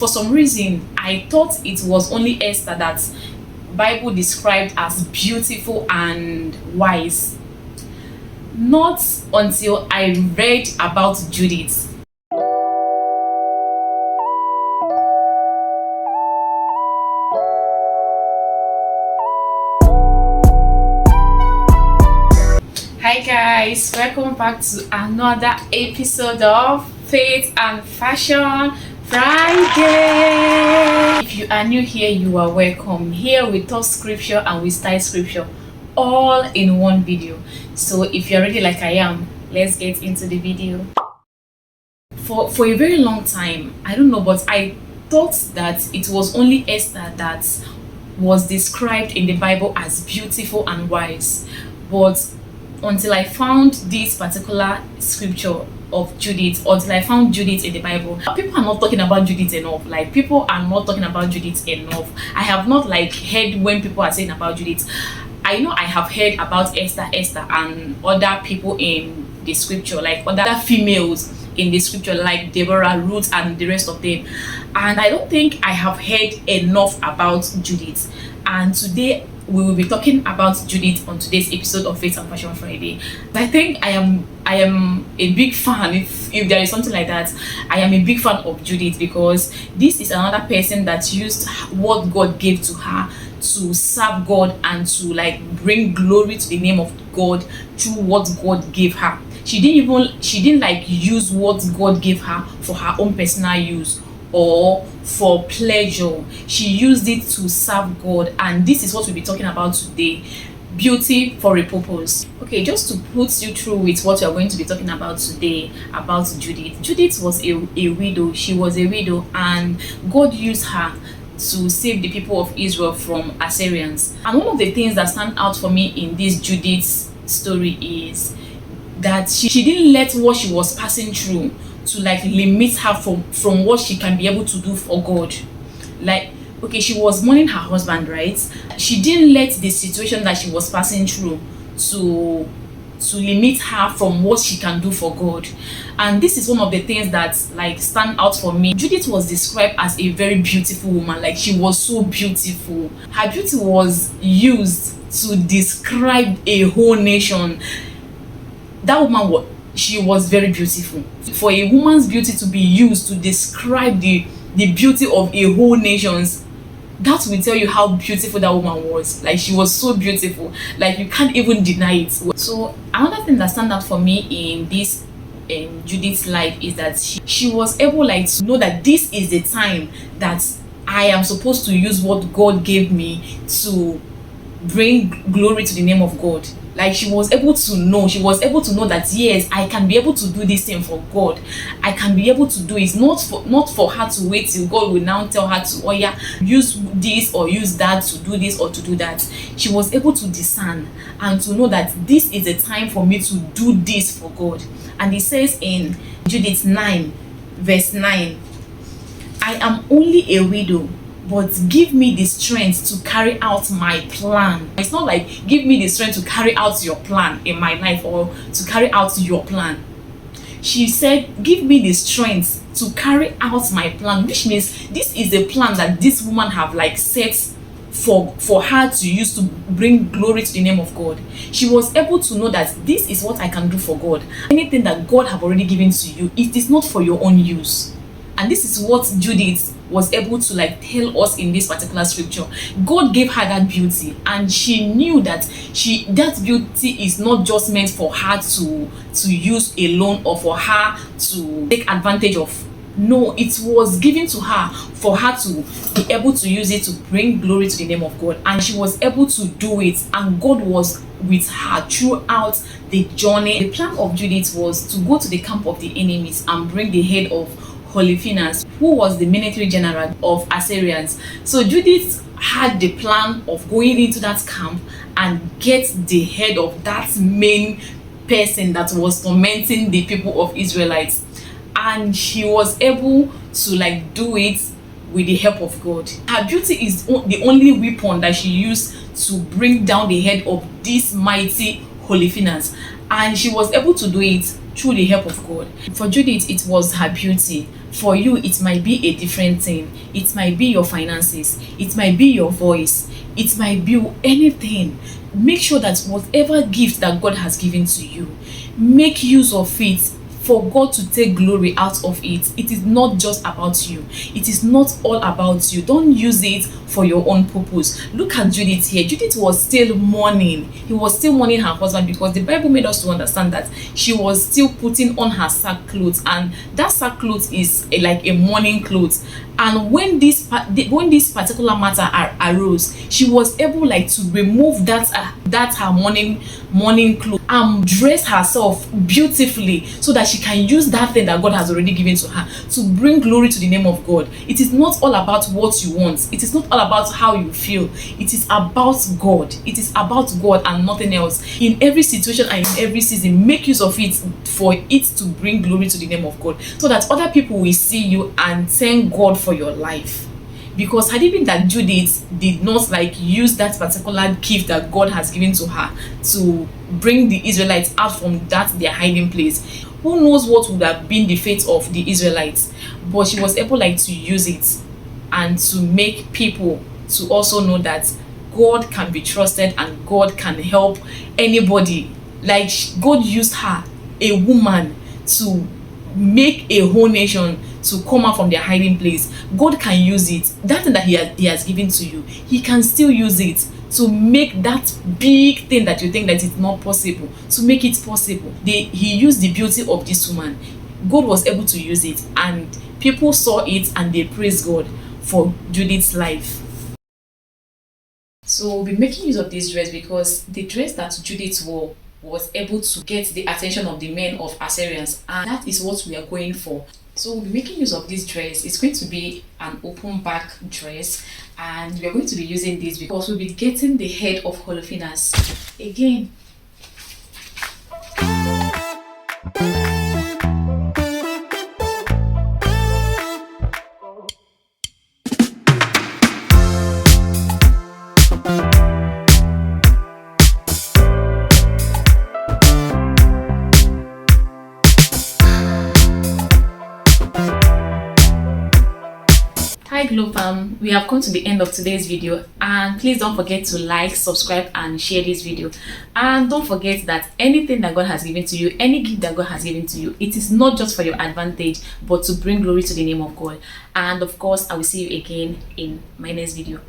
For some reason, I thought it was only Esther that Bible described as beautiful and wise. Not until I read about Judith. Hi guys, welcome back to another episode of Faith and Fashion Friday. If you are new here, you are welcome. Here we talk scripture and we study scripture all in one video. So if you're ready like I am, let's get into the video. For a very long time, I don't know, but I thought that it was only Esther that was described in the Bible as beautiful and wise. But until I found this particular scripture of Judith, until I found Judith in the Bible, people are not talking about Judith enough. Like, people are not talking about Judith enough. I have not heard when people are saying about Judith. I know I have heard about Esther and other people in the scripture, like other females in the scripture, like Deborah, Ruth, and the rest of them. And I don't think I have heard enough about Judith. And today we will be talking about Judith on today's episode of Faith and Fashion Friday. I think I am a big fan, if there is something like that. I am a big fan of Judith because this is another person that used what God gave to her to serve God and to bring glory to the name of God through what God gave her. She didn't use what God gave her for her own personal use or for pleasure. She used it to serve God, and this is what we'll be talking about today: beauty for a purpose. Okay, just to put you through with what we are going to be talking about today about Judith. Judith was a widow. She was a widow, and God used her to save the people of Israel from Assyrians. And one of the things that stand out for me in this Judith's story is that she didn't let what she was passing through to limit her from what she can be able to do for God. Okay, she was mourning her husband, right? She didn't let the situation that she was passing through to limit her from what she can do for God. And this is one of the things that stand out for me. Judith was described as a very beautiful woman. She was so beautiful. Her beauty was used to describe a whole nation. That woman she was very beautiful. For a woman's beauty to be used to describe the beauty of a whole nation, that will tell you how beautiful that woman was. She was so beautiful. You can't even deny it. So another thing that stands out for me in this Judith's life is that she was able to know that this is the time that I am supposed to use what God gave me to bring glory to the name of God. She was able to know that yes, I can be able to do this thing for God. I can be able to do it, not for her to wait till God will now tell her to, oh yeah, use this or use that to do this or to do that. She was able to discern and to know that this is a time for me to do this for God. And it says in Judith 9 verse 9, I am only a widow, but give me the strength to carry out my plan. It's not give me the strength to carry out your plan in my life or to carry out your plan. She said, give me the strength to carry out my plan, which means this is a plan that this woman have set for her to use to bring glory to the name of God. She was able to know that this is what I can do for God. Anything that God have already given to you, it is not for your own use. And this is what Judith was able to tell us in this particular scripture. God gave her that beauty, and she knew that that beauty is not just meant for her to use alone or for her to take advantage of. No, it was given to her for her to be able to use it to bring glory to the name of God. And she was able to do it, and God was with her throughout the journey. The plan of Judith was to go to the camp of the enemies and bring the head of Holofernes, who was the military general of Assyrians. So Judith had the plan of going into that camp and get the head of that main person that was tormenting the people of Israelites. And she was able to do it with the help of God. Her beauty is the only weapon that she used to bring down the head of this mighty Holofernes. And she was able to do it through the help of God. For Judith, it was her beauty, For you, it might be a different thing. It might be your finances, it might be your voice, it might be anything. Make sure that whatever gift that God has given to you, make use of it for God to take glory out of it. It is not just about you. It is not all about you. Don't use it for your own purpose. Look at Judith here. Judith was still mourning. He was still mourning her husband, because the Bible made us to understand that she was still putting on her sackcloth, and that sackcloth is like a mourning cloth. And when this particular matter arose, she was able like to remove that her mourning cloth and dress herself beautifully, so that she can use that thing that God has already given to her to bring glory to the name of God. It is not all about what you want. It is not all about how you feel. It is about God. It is about God and nothing else. In every situation and in every season, make use of it for it to bring glory to the name of God, so that other people will see you and thank God for your life. Because had it been that Judith did not like use that particular gift that God has given to her to bring the Israelites out from their hiding place, who knows what would have been the fate of the Israelites. But she was able like to use it and to make people to also know that God can be trusted and God can help anybody. Like God used her, a woman, to make a whole nation to come out from their hiding place. God can use it. That thing that he has given to you, he can still use it to make that big thing that you think that it's not possible, to make it possible. He used the beauty of this woman. God was able to use it, and people saw it and they praised God for Judith's life. So we'll be making use of this dress, because the dress that Judith wore was able to get the attention of the men of Assyrians, and that is what we are going for. So we'll be making use of this dress. It's going to be an open back dress, and we are going to be using this because we'll be getting the head of Holofernes again. Hi Glow Fam, we have come to the end of today's video, and please don't forget to like, subscribe and share this video. And don't forget that anything that God has given to you, any gift that God has given to you, it is not just for your advantage but to bring glory to the name of God. And of course, I will see you again in my next video.